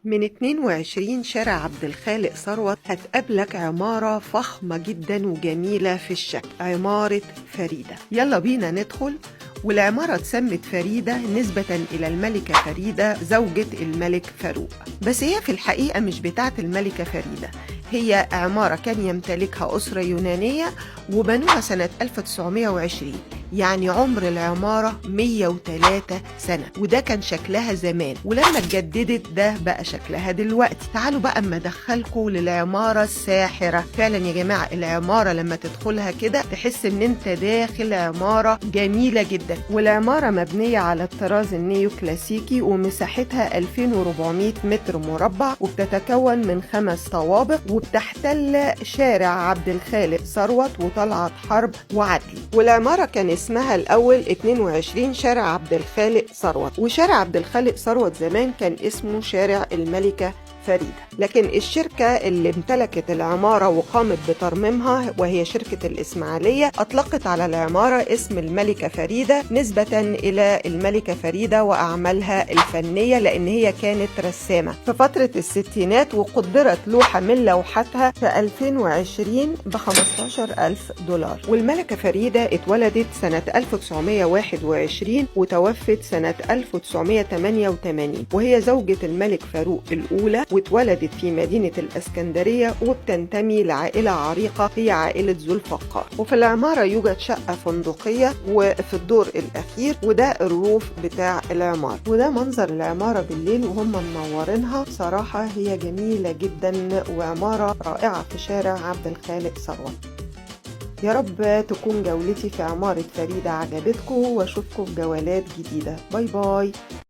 من 22 شارع عبد الخالق ثروت هتقابلك عمارة فخمة جدا وجميلة في الشكل، عمارة فريدة. يلا بينا ندخل. والعمارة اتسمت فريدة نسبة إلى الملكة فريدة زوجة الملك فاروق، بس هي في الحقيقة مش بتاعت الملكة فريدة، هي عمارة كان يمتلكها أسرة يونانية وبنوها سنة 1920، يعني عمر العمارة 103 سنة، وده كان شكلها زمان، ولما اتجددت ده بقى شكلها دلوقتي. تعالوا بقى اما ادخلكم للعمارة الساحرة. فعلا يا جماعة العمارة لما تدخلها كده تحس ان انت داخل عمارة جميلة جدا، والعمارة مبنية على الطراز النيو كلاسيكي ومساحتها 2400 متر مربع، وبتتكون من 5 طوابق، وبتحتل شارع عبد الخالق ثروت وطلعت حرب وعدلي. والعمارة كان اسمها الأول 22 شارع عبد الخالق ثروت، وشارع عبد الخالق ثروت زمان كان اسمه شارع الملكة فريدة، لكن الشركة اللي امتلكت العمارة وقامت بترميمها وهي شركة الإسماعيلية أطلقت على العمارة اسم الملكة فريدة نسبة إلى الملكة فريدة وأعمالها الفنية، لأن هي كانت رسامة في فترة الستينات، وقدرت لوحة من لوحاتها في 2020 ب$15,000. والملكة فريدة اتولدت سنة 1921 وتوفت سنة 1988، وهي زوجة الملك فاروق الأولى، واتولدت في مدينة الإسكندرية، وبتنتمي لعائلة عريقة هي عائلة ذو الفقار. وفي العمارة يوجد شقة فندقية وفي الدور الأخير، وده الروف بتاع العمارة، وده منظر العمارة بالليل وهم منورينها. بصراحة هي جميلة جدا وعمارة رائعة في شارع عبد الخالق ثروت. يا رب تكون جولتي في عمارة فريدة عجبتكم، واشوفكم في جولات جديدة. باي باي.